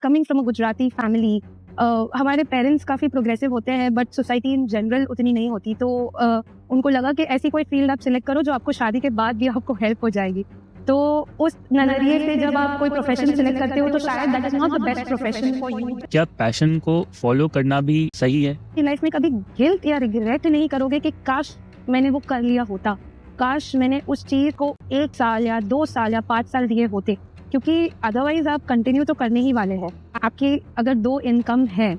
Coming from a Gujarati family, हमारे parents काफ़ी progressive होते हैं बट सोसाइटी इन जनरल उतनी नहीं होती, तो उनको लगा कि ऐसी कोई फील्ड आप सिलेक्ट करो जो आपको शादी के बाद भी आपको हेल्प हो जाएगी। तो उस नजरिए से जब आप कोई प्रोफेशन सिलेक्ट करते हो तो शायद that is not the best profession for you. क्या पैशन को फॉलो करना भी सही है? कि लाइफ में कभी गिल्ट या रिग्रेट नहीं करोगे कि काश मैंने वो कर लिया होता, काश मैंने उस चीज को 1 साल या 2 साल या 5 साल दिए होते, क्योंकि अदरवाइज आप कंटिन्यू तो करने ही वाले हैं। आपकी अगर 2 इनकम है,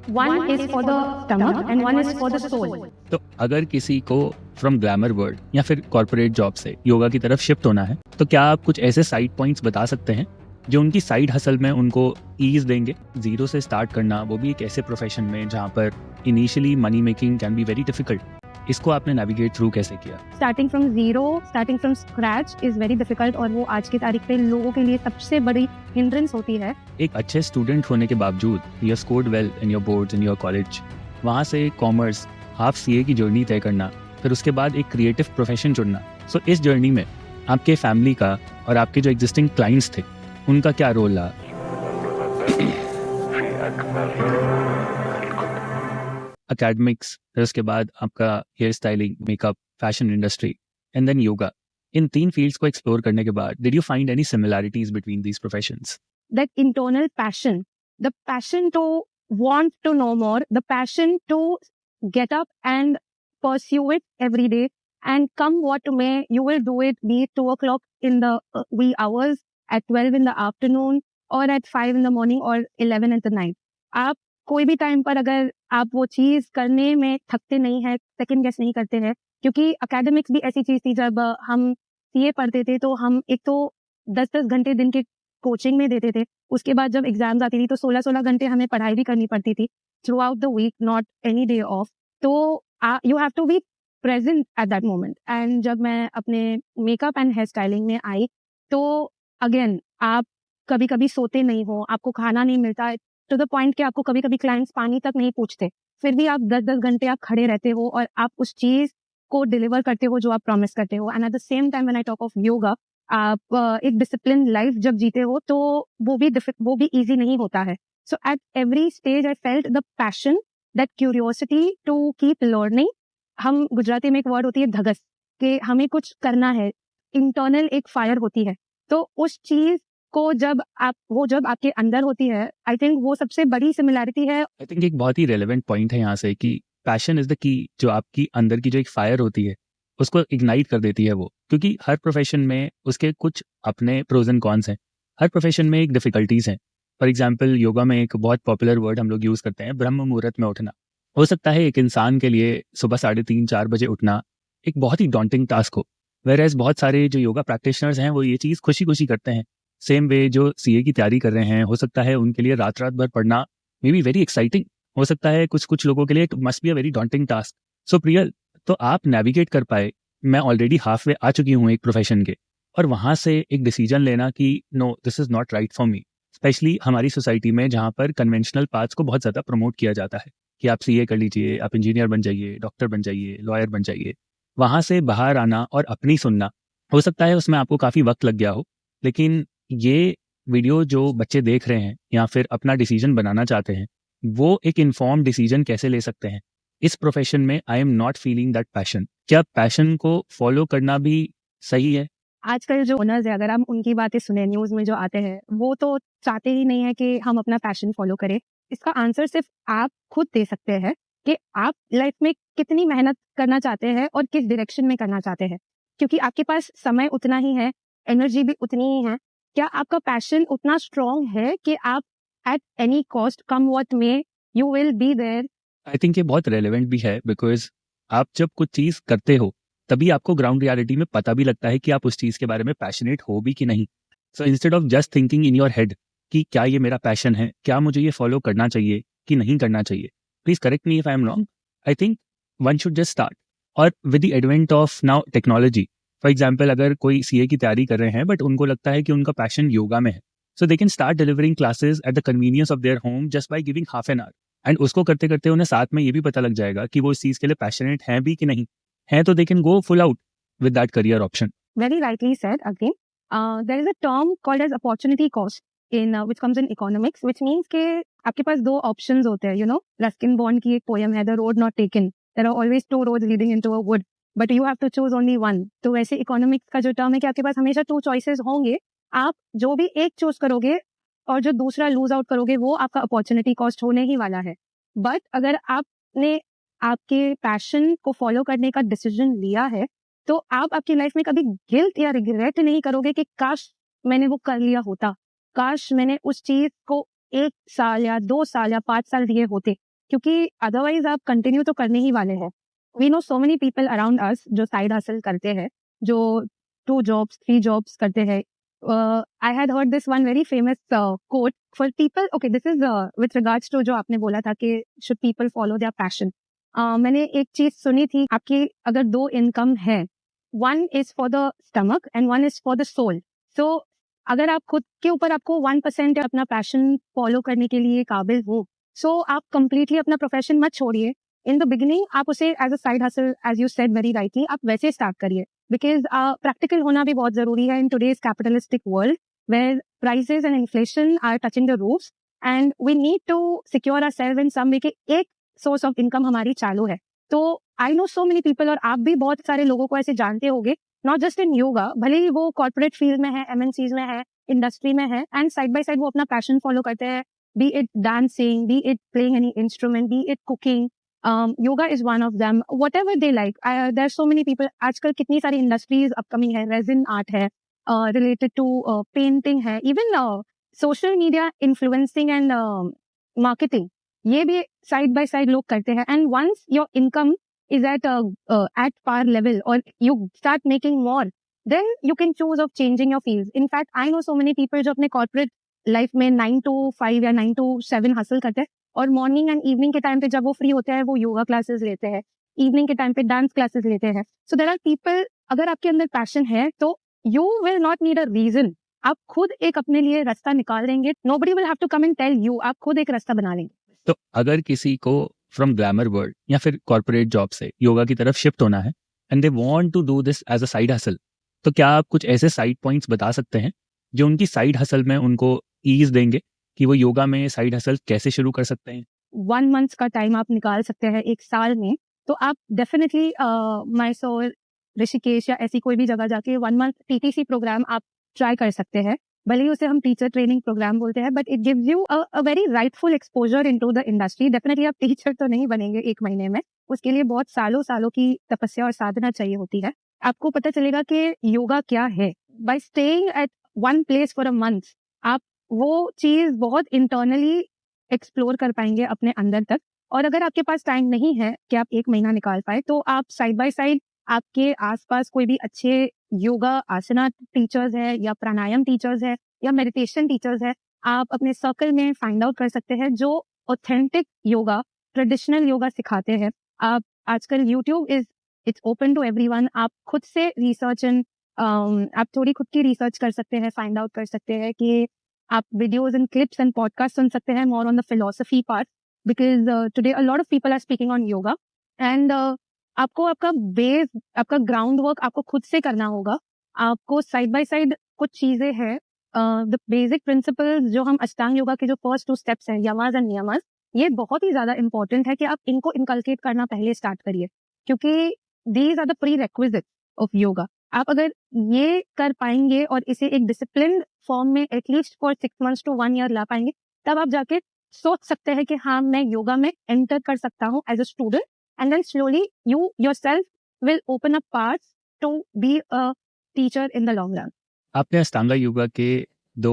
one is for the stomach and one is for the soul. तो अगर किसी को फ्रॉम ग्लैमर वर्ल्ड या फिर कॉर्पोरेट जॉब से योगा की तरफ शिफ्ट होना है, तो क्या आप कुछ ऐसे साइड पॉइंट्स बता सकते हैं जो उनकी साइड हसल में उनको ईज देंगे? जीरो से स्टार्ट करना, वो भी एक ऐसे प्रोफेशन में जहाँ पर initially money making can be very difficult, इसको आपने नेविगेट थ्रू कैसे किया? Starting from zero, starting from scratch is very difficult, और वो आज की तारीख पे लोगों के लिए सबसे बड़ी हिंड्रेंस होती है। एक अच्छे स्टूडेंट होने के बावजूद you scored well in your boards in your college, वहाँ से कॉमर्स हाफ सीए की जर्नी तय करना, फिर उसके बाद एक क्रिएटिव प्रोफेशन चुनना। सो इस जर्नी में आपके फैमिली का और आपके जो एग्जिस्टिंग क्लाइंट्स थे उनका क्या रोल रहा? एकेडमिक्स, फिर उसके बाद आपका hair styling, makeup, fashion industry and then yoga, इन 3 फील्ड्स को एक्सप्लोर करने के बाद did you find any similarities between these professions? That internal passion, the passion to want to know more, the passion to get up and pursue it every day, and come what may, you will do it, be it 2 o'clock in the wee hours, at 12 in the afternoon, or at 5 in the morning, or 11 at the night. आप कोई भी time पर अगर आप वो चीज करने में थकते नहीं है, सेकंड गेस नहीं करते हैं, क्योंकि एकेडमिक्स भी ऐसी चीज थी, जब हम सीए पढ़ते थे तो हम एक तो 10-10 घंटे दिन के कोचिंग में देते थे, उसके बाद जब एग्जाम्स आती थी तो 16-16 घंटे हमें पढ़ाई भी करनी पड़ती थी throughout the week, not any day off. तो you have to be present at that moment. And जब मैं अपने मेकअप एंड हेयर स्टाइलिंग में आई, तो अगेन आप कभी कभी सोते नहीं हो, आपको खाना नहीं मिलता, टू द पॉइंट कि आपको कभी कभी क्लाइंट्स पानी तक नहीं पूछते, फिर भी आप 10-10 घंटे आप खड़े रहते हो और आप उस चीज को डिलीवर करते हो जो आप प्रॉमिस करते हो। And at the same time when I talk of yoga, आप एक डिसिप्लिन लाइफ जब जीते हो तो वो भी इजी नहीं होता है। So at every stage I felt the passion, that curiosity to keep learning. हम गुजराती में एक वर्ड होती है धगस, कि हमें कुछ करना है, इंटरनल एक फायर होती है। तो उस चीज को जब आपके अंदर होती है, आई थिंक वो सबसे बड़ी सिमिलैरिटी है। आई थिंक एक बहुत ही रेलेवेंट पॉइंट है यहाँ से कि पैशन इज द की, जो आपकी अंदर की जो एक फायर होती है उसको इग्नाइट कर देती है वो, क्योंकि हर प्रोफेशन में उसके कुछ अपने प्रोज एंड कॉन्स हैं, हर प्रोफेशन में एक डिफिकल्टीज हैं। फॉर एग्जाम्पल योगा में एक बहुत पॉपुलर वर्ड हम लोग यूज करते हैं, ब्रह्म मुहूर्त में उठना। हो सकता है एक इंसान के लिए सुबह 3:30-4 बजे उठना एक बहुत ही डॉन्टिंग टास्क हो, वेयर बहुत सारे जो योगा प्रैक्टिशनर्स हैं वो ये चीज़ खुशी खुशी करते हैं। सेम वे जो सीए की तैयारी कर रहे हैं, हो सकता है उनके लिए रात रात भर पढ़ना मे बी वेरी एक्साइटिंग, हो सकता है कुछ लोगों के लिए it must be a very daunting task. So Priyal, तो आप नेविगेट कर पाए, मैं ऑलरेडी हाफ वे आ चुकी हूँ एक प्रोफेशन के, और वहाँ से एक डिसीजन लेना कि no this is not right for me, specially हमारी सोसाइटी में जहाँ पर कन्वेंशनल पाथ्स को बहुत ज़्यादा प्रमोट किया जाता है कि आप सीए कर लीजिए, आप इंजीनियर बन जाइए, डॉक्टर बन जाइए, लॉयर बन जाइए। वहाँ से बाहर आना और अपनी सुनना, हो सकता है उसमें आपको काफ़ी वक्त लग गया हो, लेकिन ये वीडियो जो बच्चे देख रहे हैं या फिर अपना डिसीजन बनाना चाहते हैं, वो एक इन्फॉर्म डिसीजन कैसे ले सकते हैं इस प्रोफेशन में? I am not feeling that passion, क्या पैशन को फॉलो करना भी सही है? आजकल जो ओनर्स है, अगर हम उनकी बातें सुने न्यूज में जो आते हैं, वो तो चाहते ही नहीं है कि हम अपना पैशन फॉलो करें। इसका आंसर सिर्फ आप खुद दे सकते हैं कि आप लाइफ में कितनी मेहनत करना चाहते हैं और किस डायरेक्शन में करना चाहते हैं, क्योंकि आपके पास समय उतना ही है, एनर्जी भी उतनी ही है। क्या आपका पैशन उतना स्ट्रांग है कि आप at any cost, come what may, you will be there? I think ये बहुत रेलेवेंट भी है, बिकॉज आप जब कुछ चीज़ करते हो तभी आपको ग्राउंड रियलिटी में पता भी लगता है कि आप उस चीज़ के बारे में पैशनेट हो भी कि नहीं। So instead of just thinking in your head कि क्या ये मेरा पैशन है, क्या मुझे ये फॉलो करना चाहिए कि नहीं करना चाहिए, please correct me if I am wrong, I think one should just start. और with the advent of now technology, for example अगर कोई सीए की तैयारी कर रहे हैं बट उनको लगता है कि उनका पैशन योगा में है, so they can start delivering classes at the convenience of their home just by giving half an hour. And उसको करते करते उन्हें साथ में ये भी पता लग जाएगा कि वो इस चीज़ के लिए पैशनेट हैं भी कि नहीं हैं, तो they can go full out with that career option. Very rightly said again. There is a term called as opportunity cost. in which comes in economics, which means के आपके पास दो options होते हैं, you know, Ruskin Bond की एक poem है, The Road Not Taken. There are always two roads leading into a wood, but you have to choose only one. तो वैसे economics का जो term है कि आपके पास हमेशा two choices होंगे, आप जो भी एक choose करोगे और जो दूसरा lose out करोगे वो आपका opportunity cost होने ही वाला है. But अगर आपने आपके passion को follow करने का decision लिया है, तो आप आपकी लाइफ में कभी गिल्ट या रिग्रेट नहीं करोगे कि काश मैंने वो कर लिया होता, काश मैंने उस चीज को 1 साल या 2 साल या 5 साल दिए होते, क्योंकि अदरवाइज आप कंटिन्यू तो करने ही वाले हैं. We know so many people around us जो साइड हसल करते हैं, जो 2 जॉब्स 3 जॉब्स करते हैं. I had heard this one very famous quote for people. Okay, this is with regards to जो आपने बोला था कि should people follow their passion. मैंने एक चीज सुनी थी, आपकी अगर 2 इनकम है, one is for the stomach and one is for the soul. So अगर आप खुद के ऊपर आपको 1% अपना पैशन फॉलो करने के लिए काबिल हो, सो आप कंप्लीटली अपना प्रोफेशन मत छोड़िए. इन द बिगिनिंग आप उसे as a side hustle, as you said very rightly, आप वैसे स्टार्ट करिए, बिकॉज प्रैक्टिकल होना भी बहुत जरूरी है in today's capitalistic world where prices and inflation are touching the roofs, and we need to secure ourselves in some way कि एक सोर्स ऑफ इनकम हमारी चालू है. तो I know so many people, और आप भी बहुत सारे लोगों को ऐसे जानते होंगे, नॉट जस्ट इन योगा, भले ही वो कॉर्पोरेट फील्ड में है, एमएनसीज में है, इंडस्ट्री में है, एंड साइड बाय साइड वो अपना पैशन फॉलो करते हैं, be it dancing, be it playing any instrument, be it cooking. Yoga is one of them, whatever they like. There are so many people. आजकल कितनी सारी industries upcoming है, resin art है, related to painting है, even social media influencing and marketing, ये भी side by side लोग करते हैं. And once your income is at par level or you start making more, then you can choose of changing your fields. In fact, I know so many people जो अपने corporate life में 9 to 5 या 9 to 7 हासिल करते हैं, और morning and evening के time पे जब वो फ्री होते हैं वो योगा क्लासेस लेते हैं, इवनिंग के टाइम पे डांस क्लासेस लेते हैं. सो देयर आर पीपल, अगर आपके अंदर पैशन है तो you will not need a reason, आप खुद एक अपने लिए रास्ता निकाल लेंगे. Nobody will have to come and tell you, आप खुद एक रास्ता बना लेंगे. तो अगर किसी को फ्रॉम ग्लैमर वर्ल्ड या फिर कॉर्पोरेट जॉब से योगा की तरफ शिफ्ट होना है and they want to do this as a side hustle, तो क्या आप कुछ ऐसे साइड पॉइंट्स बता सकते हैं जो उनकी साइड हसल में उनको ईज देंगे कि वो योगा में साइड हसल कैसे शुरू कर सकते हैं? 1 मंथ का टाइम आप निकाल सकते हैं 1 साल में, तो आप डेफिनेटली मैसूर, ऋषिकेश या ऐसी कोई भी जगह जाके 1 मंथ टीटीसी प्रोग्राम आप ट्राई कर सकते हैं. भले ही उसे हम टीचर ट्रेनिंग प्रोग्राम बोलते हैं, but it gives you a very rightful exposure into the industry. Definitely आप टीचर तो नहीं बनेंगे 1 महीने में, उसके लिए बहुत सालों सालों की तपस्या और साधना चाहिए होती है. आपको पता चलेगा कि योगा क्या है. Bye staying at one place for a month, आप वो चीज बहुत इंटरनली एक्सप्लोर कर पाएंगे अपने अंदर तक. और अगर आपके पास टाइम नहीं है कि आप 1 महीना निकाल पाए, तो आप साइड बाय साइड आपके आसपास कोई भी अच्छे योगा आसना टीचर्स है या प्राणायाम टीचर्स है या मेडिटेशन टीचर्स है, आप अपने सर्कल में फाइंड आउट कर सकते हैं जो ऑथेंटिक योगा, ट्रेडिशनल योगा सिखाते हैं. आप आजकल YouTube it's open to everyone. आप खुद से रिसर्च एंड आप थोड़ी खुद की रिसर्च कर सकते हैं, फाइंड आउट कर सकते हैं कि आप videos and clips and podcast सुन सकते हैं more on the philosophy part, because today a lot of people are speaking on yoga. And आपको आपका बेस, आपका ग्राउंड वर्क आपको खुद से करना होगा. आपको साइड बाय साइड कुछ चीजें हैं, द बेसिक प्रिंसिपल्स जो हम अष्टांग योगा के जो फर्स्ट 2 स्टेप्स हैं, यमास एंड नियमास, ये बहुत ही ज्यादा इंपॉर्टेंट है कि आप इनको इनकलकेट करना पहले स्टार्ट करिए, क्योंकि these are the prerequisite of yoga. आप अगर ये कर पाएंगे और इसे एक डिसिप्लिन फॉर्म में at least for 6 months to 1 year ला पाएंगे, तब आप जाके सोच सकते हैं कि हाँ, मैं योगा में एंटर कर सकता हूँ as a student. And then slowly you yourself will open up paths to be a teacher in the long run. आपने अष्टांगा योगा के 2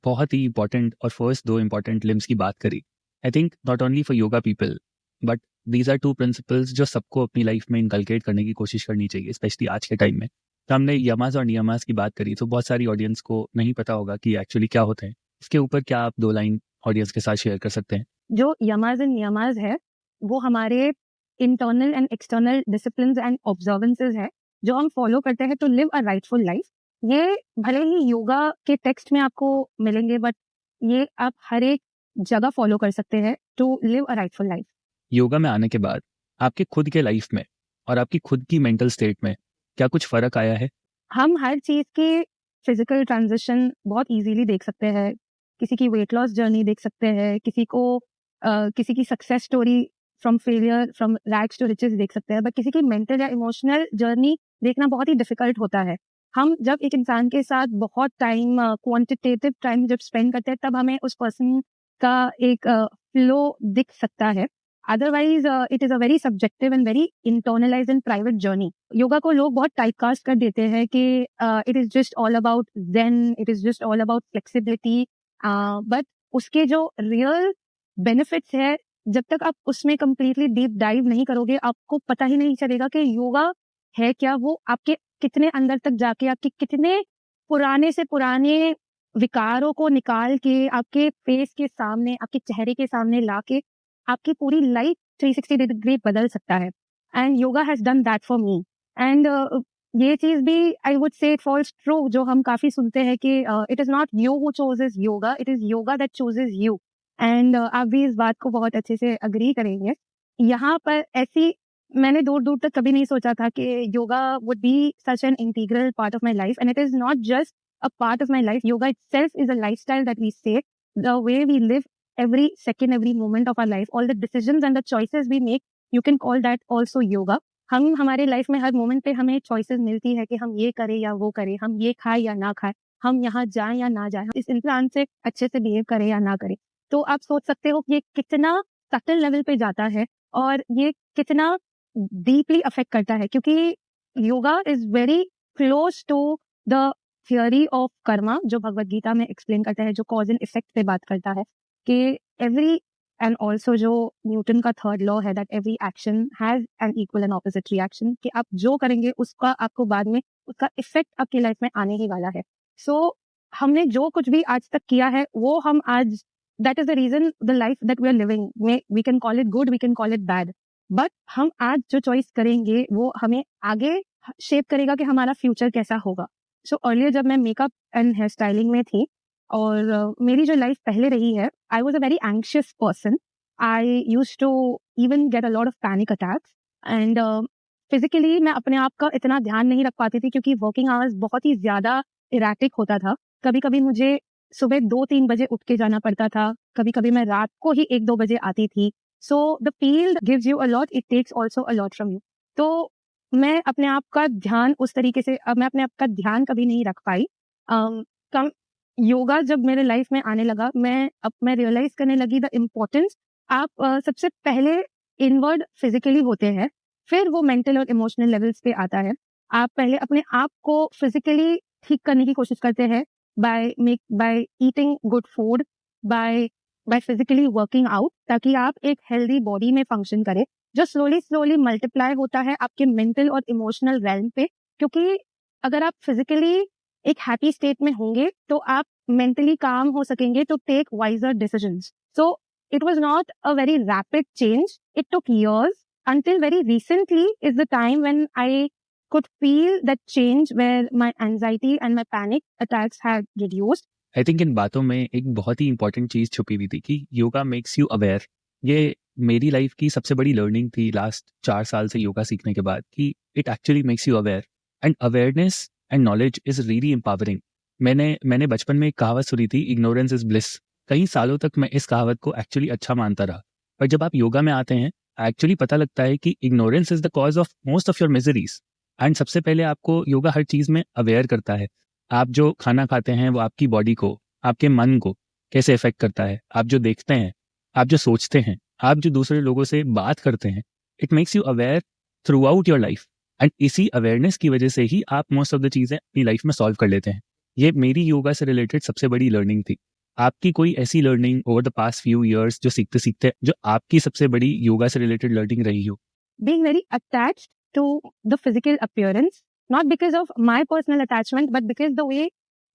बहुत ही इंपॉर्टेंट और फर्स्ट 2 इंपॉर्टेंट लिम्स की बात करी. I think not only for yoga people but these are 2 principles जो सबको अपनी लाइफ में इनकलकेट करने की कोशिश करनी चाहिए, स्पेशली आज के टाइम में. तो हमने यमास और नियमास की बात करी, तो बहुत सारी ऑडियंस को नहीं पता होगा कि एक्चुअली क्या होते हैं. इसके ऊपर क्या आप 2 लाइन ऑडियंस के साथ शेयर कर सकते हैं? जो यमास एंड नियमास है वो हमारे internal and external disciplines and observances है जो हम फॉलो करते हैं to live a rightful life. ये भले ही योगा के टेक्स्ट में आपको मिलेंगे, बट ये आप हर एक जगह फॉलो कर सकते हैं to live a rightful life. Yoga में आने के बाद आपके खुद के लाइफ में और आपकी खुद की मेंटल स्टेट में क्या कुछ फर्क आया है? हम हर चीज के फिजिकल ट्रांजिशन बहुत इजीली देख सकते हैं किसी की वेट लॉस जर्नी देख सकते हैं, किसी की success story from failure from rags to riches देख सकते हैं, बट किसी की मेंटल या इमोशनल जर्नी देखना बहुत ही डिफिकल्ट होता है। हम जब एक इंसान के साथ बहुत टाइम क्वांटिटेटिव टाइम जब स्पेंड करते हैं तब हमें उस पर्सन का एक फ्लो दिख सकता है। Otherwise it is a very subjective and very internalize and private journey. Yoga को लोग बहुत टाइपकास्ट कर देते हैं कि it is just all about zen, it is just all about flexibility, but उसके जो रियल बेनिफिट्स है, जब तक आप उसमें कंप्लीटली डीप डाइव नहीं करोगे आपको पता ही नहीं चलेगा कि योगा है क्या। वो आपके कितने अंदर तक जाके आपके कितने पुराने से पुराने विकारों को निकाल के आपके फेस के सामने, आपके चेहरे के सामने लाके आपकी पूरी लाइफ 360 डिग्री बदल सकता है। And yoga has done that for me. And ये चीज भी I would say it falls true, जो हम काफी सुनते हैं कि it is not you who chooses yoga, it is yoga that chooses you. And आप भी इस बात को बहुत अच्छे से अग्री करेंगे। यहाँ पर ऐसी मैंने दूर दूर तक कभी नहीं सोचा था कि yoga would be such an integral part of my life, and it is not just a part of my life. Yoga itself is a lifestyle that we say, the way we live every second, every moment of our life, all the decisions and the choices we make, you can call that also yoga. हम हमारे life में हर moment पे हमें choices मिलती है कि हम ये करें या वो करें, हम ये खाएं या ना खाएं, हम यहाँ जाएं या ना जाएं, इस इंसान से अच्छे से बिहेव करें या ना करें। तो आप सोच सकते हो कि ये कितना सटल लेवल पे जाता है और ये कितना डीपली अफेक्ट करता है, क्योंकि yoga is very close to the theory of karma, जो भगवत गीता में एक्सप्लेन करता है, जो कॉज एंड इफेक्ट पे बात करता है कि एवरी एंड ऑल्सो जो न्यूटन का थर्ड लॉ है that every action has an equal and opposite reaction, कि आप जो करेंगे उसका आपको बाद में उसका इफेक्ट आपकी लाइफ में आने ही वाला है। सो हमने जो कुछ भी आज तक किया है वो हम आज, that is the reason the life that we are living, we can call it good, we can call it bad, but हम आज जो चॉइस करेंगे वो हमें आगे शेप करेगा कि हमारा फ्यूचर कैसा होगा। सो अर्लियर जब मैं मेकअप एंड हेयर स्टाइलिंग में थी और मेरी जो लाइफ पहले रही है, I was a very anxious person. I use to even get a lot of panic attacks and physically मैं अपने आप का इतना ध्यान नहीं रख पाती थी क्योंकि वर्किंग आवर्स बहुत ही ज्यादा इरेटिक होता था। कभी कभी मुझे सुबह 2-3 बजे उठ के जाना पड़ता था, कभी कभी मैं रात को ही 1-2 बजे आती थी। So the field gives you a lot, it takes also a lot from you. तो मैं अपने आप का ध्यान उस तरीके से, मैं अपने आप का ध्यान कभी नहीं रख पाई। कम योगा जब मेरे लाइफ में आने लगा, मैं रियलाइज करने लगी द इम्पोर्टेंस। आप सबसे पहले इनवर्ड फिजिकली होते हैं, फिर वो मेंटल और इमोशनल लेवल्स पे आता है। आप पहले अपने आप को फिजिकली ठीक करने की कोशिश करते हैं by eating good food, by physically working out, ताकि आप एक हेल्दी बॉडी में फंक्शन करें, जो स्लोली मल्टीप्लाई होता है आपके मेंटल और इमोशनल रेल्म पे। क्योंकि अगर आप फिजिकली एक हैप्पी स्टेट में होंगे तो आप मेंटली काम हो सकेंगे to take wiser decisions. So it was not a very rapid change, it took years until very recently is the time when I could feel that change, where my anxiety and my panic attacks had reduced. I think in बातों में एक बहुत ही important चीज छुपी हुई थी कि योगा मेक्स यू अवेयर। ये मेरी लाइफ की सबसे बड़ी लर्निंग थी लास्ट 4 साल से योगा सीखने के बाद, कि it actually makes you aware, and awareness and knowledge is really empowering. मैंने बचपन में एक कहावत सुनी थी, इग्नोरेंस इज ब्लिस। कई सालों तक मैं इस कहावत को एक्चुअली अच्छा मानता रहा, पर जब आप योगा में आते हैं एक्चुअली पता लगता है कि ignorance is the cause of most of your miseries. And सबसे पहले आपको योगा हर चीज में अवेयर करता है। आप जो खाना खाते हैं वो आपकी बॉडी को, आपके मन को कैसे इफेक्ट करता है, आप जो देखते हैं, आप जो सोचते हैं, आप जो दूसरे लोगों से बात करते हैं, it makes you aware through out your life. And इसी अवेयरनेस की वजह से ही आप मोस्ट ऑफ द चीजें अपनी लाइफ में सॉल्व कर लेते हैं। ये मेरी योगा से रिलेटेड सबसे बड़ी लर्निंग थी। आपकी कोई ऐसी learning over the past few years जो सीखते सीखते जो आपकी सबसे बड़ी योगा से रिलेटेड लर्निंग रही हो? Being very attached to the physical appearance, not because of my personal attachment, but because the way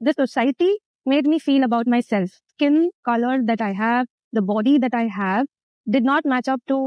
the society made me feel about myself. Skin color that I have, the body that I have, did not match up to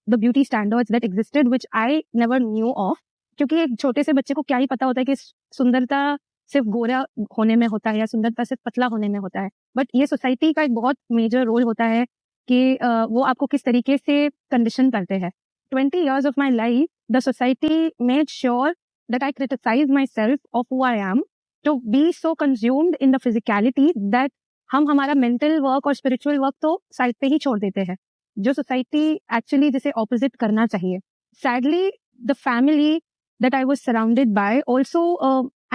the beauty standards that existed, which I never knew of. क्योंकि एक छोटे से बच्चे को क्या ही पता होता है कि सुंदरता सिर्फ गोरा होने में होता है या सुंदरता सिर्फ पतला होने में होता है। बट ये सोसाइटी का एक बहुत मेजर रोल होता है कि वो आपको किस तरीके से कंडीशन करते हैं। 20 years of my life, the society made sure that I criticize myself of who I am, to be so consumed in the physicality that हम हमारा मेंटल वर्क और स्पिरिचुअल वर्क तो साइड पे ही छोड़ देते हैं, जो सोसाइटी एक्चुअली जिसे ऑपोजिट करना चाहिए. Sadly the family that I was surrounded by also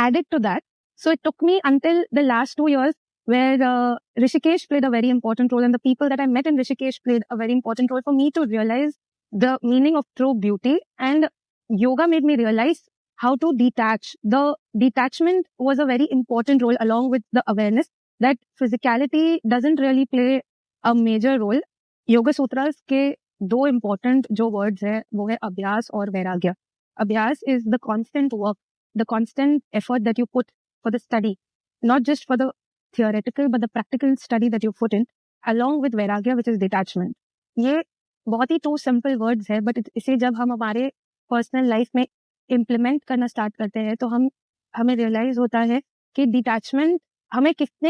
added to that. So it took me until the last 2 years where Rishikesh played a very important role, and the people that I met in Rishikesh played a very important role for me to realize the meaning of true beauty. And yoga made me realize how to detach. The detachment was a very important role along with the awareness that physicality doesn't really play a major role. Yoga Sutras के 2 important जो words है वो है अभ्यास और वैराग्य. Abhyas is the constant work, the constant effort that you put for the study, not just for the theoretical, but the practical study that you put in, along with vairagya, which is detachment. ये बहुत ही 2 simple words है, but इसे जब हम हमारे personal life में implement करना start करते हैं, तो हमें realize होता है कि detachment हमें कितने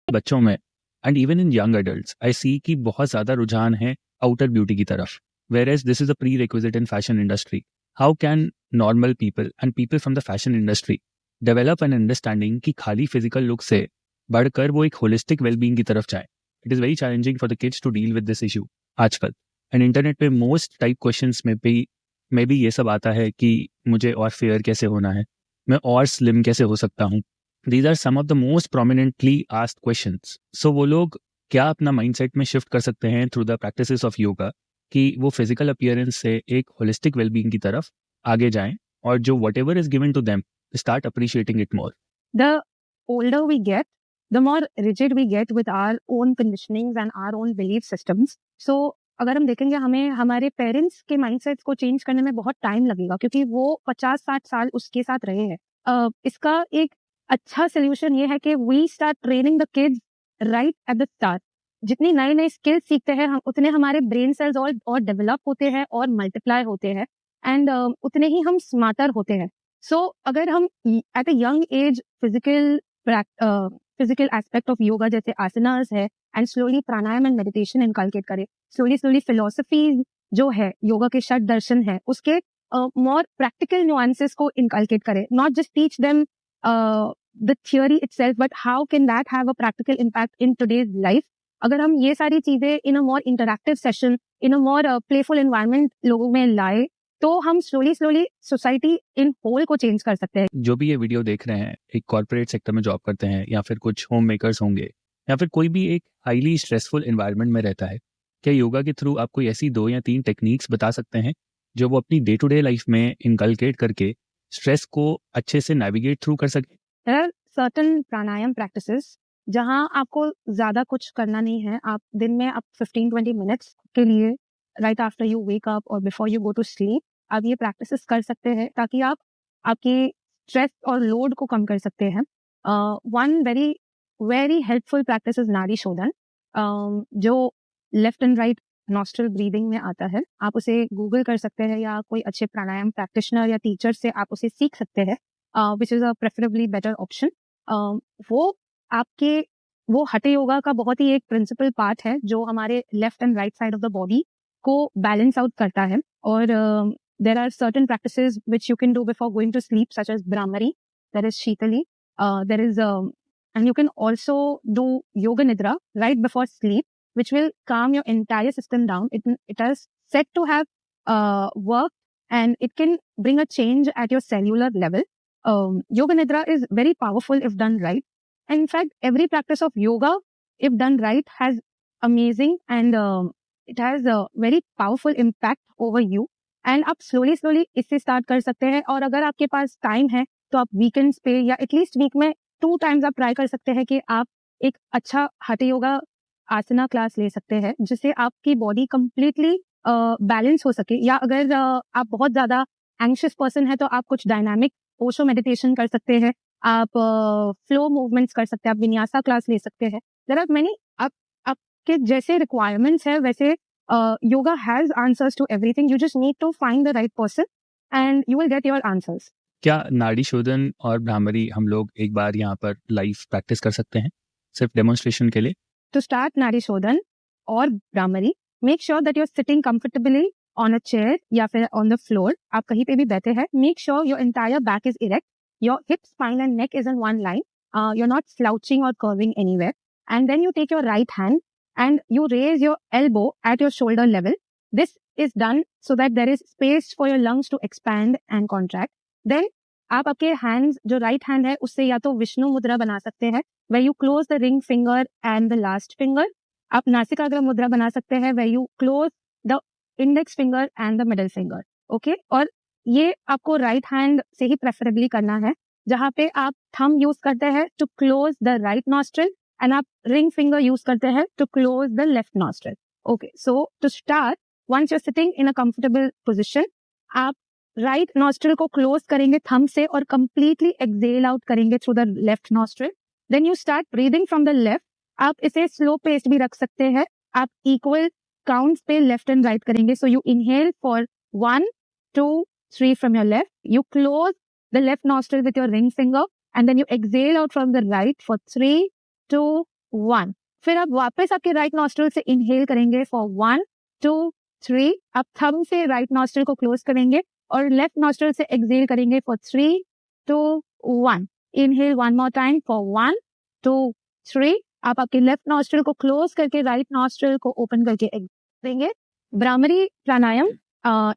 बच्चों में and even in young adults I see कि बहुत ज़्यादा रुझान है आउटर ब्यूटी की तरफ, whereas this is a prerequisite in fashion industry. How can normal people and people from the fashion industry develop an understanding कि खाली physical look से बढ़कर वो एक होलिस्टिक वेलबींग की तरफ जाए? It is very challenging for the kids to deal with this issue आजकल. एंड इंटरनेट पे मोस्ट टाइप क्वेश्चंस में भी ये सब आता है कि मुझे और फेयर कैसे होना है, मैं और स्लिम कैसे हो सकता हूँ. These are some of the most prominently asked questions. So वो लोग क्या अपना माइंडसेट में शिफ्ट कर सकते हैं through the practices of yoga कि वो फिजिकल अपीयरेंस से एक होलिस्टिक वेलबींग की तरफ आगे जाएं और जो whatever is given to them start appreciating it more. The older we get, the more rigid we get with our own conditionings and our own belief systems. So अगर हम देखेंगे हमें हमारे पेरेंट्स के माइंडसेट्स को चेंज करने में बहुत टाइम लगेगा क्योंकि वो 50-60 साल उसके साथ रहे हैं. इसका एक अच्छा सोल्यूशन ये है कि we start training the kids right at the start. जितनी नई नई स्किल्स सीखते हैं हम उतने हमारे ब्रेन सेल्स और डेवलप होते हैं और मल्टीप्लाई होते हैं एंड उतने ही हम स्मार्टर होते हैं. सो अगर हम at a young age physical aspect of yoga जैसे आसनास है and slowly pranayama and meditation inculcate करें, स्लोली फिलोसफी जो है योगा के षट दर्शन है उसके मोर प्रैक्टिकल नुआंसेस को इनकलकेट करें, not just teach them the theory itself, but how can that have a practical impact in today's life? अगर हम ये सारी चीजें in a more interactive session, in a more playful environment लोगों में लाए तो हम स्लोली सोसाइटी इन होल को चेंज कर सकते हैं. जो भी ये वीडियो देख रहे हैं एक कॉर्पोरेट सेक्टर में जॉब करते हैं या फिर कुछ होम मेकर्स होंगे या फिर कोई भी एक हाईली स्ट्रेसफुल एनवायरनमेंट में रहता है, क्या योगा के थ्रू आप कोई ऐसी 2 या 3 टेक्निक्स बता सकते हैं जो वो अपनी डे टू डे लाइफ में इनकलकेट करके स्ट्रेस को अच्छे से नेविगेट थ्रू कर सके? There are certain pranayama practices जहां आपको ज्यादा कुछ करना नहीं है. आप दिन में आप 15-20 मिनट्स के लिए right after you wake up और before you go to sleep आप ये प्रैक्टिसेस कर सकते हैं ताकि आप आपकी स्ट्रेस और लोड को कम कर सकते हैं. One very very helpful practice is नाड़ी शोधन, जो left and right nostril breathing में आता है. आप उसे गूगल कर सकते हैं या कोई अच्छे प्राणायाम प्रैक्टिशनर या टीचर से आप उसे सीख सकते हैं, which is a preferably better option. वो आपके वो हठे योगा का बहुत ही एक प्रिंसिपल पार्ट है जो हमारे left and right side of the body को बैलेंस आउट करता है. और there are certain practices which you can do before going to sleep, such as Brahmari, there is Shitali, there is and you can also do Yoga Nidra right before sleep, which will calm your entire system down. It is said to have worked and it can bring a change at your cellular level. Yoga Nidra is very powerful if done right. And in fact, every practice of yoga, if done right, has amazing and it has a very powerful impact over you. And आप slowly इससे start कर सकते हैं. और अगर आपके पास time है तो आप weekends पे या at least week में 2 times आप try कर सकते हैं कि आप एक अच्छा hatha yoga आसना क्लास ले सकते हैं जिससे आपकी बॉडी कंप्लीटली बैलेंस हो सके. या अगर आप बहुत ज्यादा एंग्शियस पर्सन है तो आप कुछ डायनामिक ओशो मेडिटेशन कर सकते हैं, आप फ्लो मूवमेंट्स कर सकते हैं, आप विन्यासा क्लास ले सकते हैं. There are many. आपके जैसे रिक्वायरमेंट्स है वैसे yoga has answers to everything. You just need to find the right person and you will get your answers. क्या नाड़ी शोधन और भ्रामरी हम लोग एक बार यहाँ पर लाइव प्रैक्टिस कर सकते हैं सिर्फ डेमोन्स्ट्रेशन के लिए? To start Nadi Shodhan or Brahmari, make sure that you are sitting comfortably on a chair या फिर ऑन द फ्लोर, आप कहीं पे भी बैठे हैं. Make sure your entire back is erect, your hips, spine and neck is in one line, you are not slouching और curving anywhere. And then you take your right hand and you raise your elbow at your shoulder level. This is done so that there is space for your lungs to expand and contract. Then आप आपके hands, जो right hand है उससे या तो विष्णु मुद्रा बना सकते हैं where you close the ring finger and the last finger. आप नासिकाग्र मुद्रा बना सकते हैं where you close the index finger and the middle finger. Okay? और ये आपको right hand से ही preferably करना है, जहाँ पे आप thumb use करते हैं to close the right nostril and आप ring finger use करते हैं to close the left nostril. Okay, so to start, once you're sitting in a comfortable position, आप right nostril को close करेंगे thumb से और completely exhale out करेंगे through the left nostril. Then you start breathing from the left. आप इसे slow pace भी रख सकते हैं. आप equal counts पे left and right करेंगे. So you inhale for 1, 2, 3 from your left. You close the left nostril with your ring finger and then you exhale out from the right for 3, 2, 1. फिर आप वापस आपके राइट नॉस्ट्रिल से inhale करेंगे for 1, 2, 3. आप thumb से right nostril को close करेंगे और लेफ्ट नॉस्ट्रिल से एक्सहेल करेंगे for 3, 2, 1. Inhale one more time for 1, 2, 3. आप आपके लेफ्ट नॉस्ट्रिल को क्लोज करके राइट नॉस्ट्रिल को ओपन करके एक्सहेल करेंगे. भ्रामरी प्राणायाम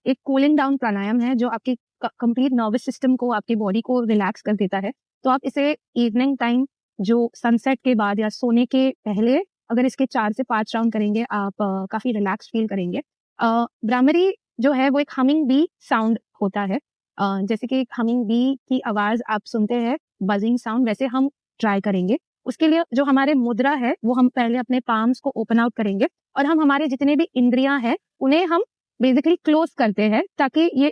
एक कूलिंग डाउन प्राणायाम है जो आपकी कंप्लीट नर्वस सिस्टम को, आपकी बॉडी को रिलैक्स कर देता है. तो आप इसे इवनिंग टाइम जो सनसेट के बाद या सोने के पहले अगर इसके 4 से 5 राउंड करेंगे आप काफी रिलैक्स फील करेंगे. भ्रामरी जो है वो एक हमिंग बी साउंड होता है. जैसे कि हमिंग बी की आवाज आप सुनते हैं, बजिंग साउंड, वैसे हम ट्राई करेंगे. उसके लिए जो हमारे मुद्रा है वो हम पहले अपने पाम्स को ओपन आउट करेंगे और हम हमारे जितने भी इंद्रियां हैं उन्हें हम बेसिकली क्लोज करते हैं ताकि ये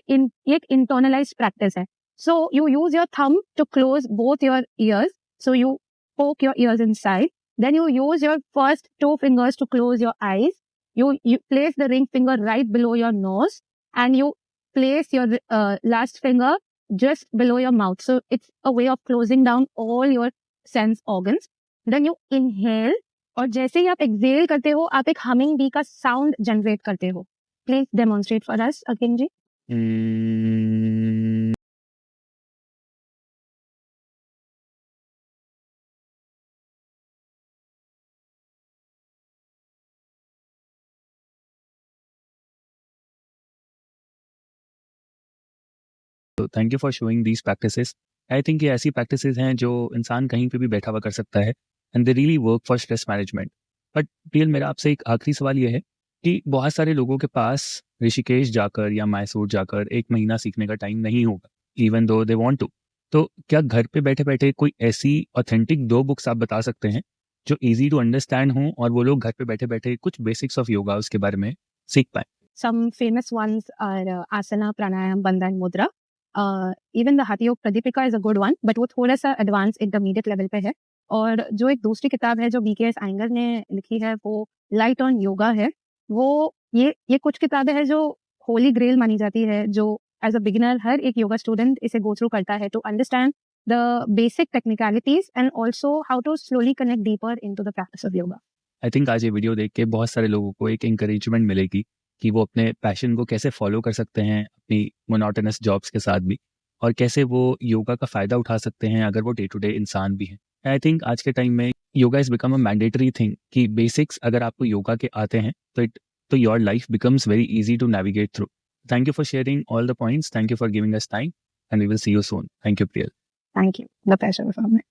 एक इंटरनलाइज प्रैक्टिस है. So you use your thumb to close both your ears. So you poke your ears inside. Then you use your first 2 fingers to close your eyes. You place the ring finger right below your nose and you place your last finger just below your mouth. So it's a way of closing down all your sense organs. Then you inhale और जैसे ही आप exhale करते हो आप एक humming bee का sound generate करते हो. Please demonstrate for us again जी. तो thank you for showing these practices. I think ये ऐसी प्रैक्टिसेस हैं जो इंसान कहीं पे भी बैठा हुआ कर सकता है and they really work for stress management. But Priyal, मेरा आपसे एक आखिरी सवाल ये है कि बहुत सारे लोगों के पास ऋषिकेश जाकर या मैसूर जाकर 1 महीना सीखने का टाइम नहीं होगा, even though they want to. तो क्या घर पे बैठे बैठे कोई ऐसी ऑथेंटिक 2 बुक्स आप बता सकते हैं जो इजी टू अंडरस्टैंड हो और वो लोग घर पे बैठे बैठे कुछ बेसिक्स ऑफ योगा उसके बारे में सीख पाए? Some famous ones are asana, pranayam, bandhan, mudra. Even the Hatha Yoga Pradipika is a good one, but वो थोड़ा सा एडवांस इंटरमीडिएट लेवल पे है. और जो एक दूसरी किताब है जो BKS आयंगर ने लिखी है वो लाइट ऑन योगा है. वो ये कुछ किताबें हैं जो होली ग्रेल मानी जाती है, जो एज अ बिगिनर हर एक योगा स्टूडेंट इसे गो थ्रू करता है to understand the basic technicalities and also how to slowly connect deeper into the practice of yoga. I think आज ये वीडियो देख के बहुत सारे लोगों को एक इंकरेजमेंट मिलेगी कि वो अपने पैशन को कैसे फॉलो कर सकते हैं अपनी मोनोटोनस जॉब्स के साथ भी, और कैसे वो योगा का फ़ायदा उठा सकते हैं अगर वो डे टू डे इंसान भी हैं. आई थिंक आज के टाइम में yoga is become a mandatory thing कि बेसिक्स अगर आपको योगा के आते हैं तो your life becomes very easy to navigate through. Thank you for sharing all the points. Thank you for giving us time and we will see you soon. Thank you Priyal. Thank you. The pleasure was all mine.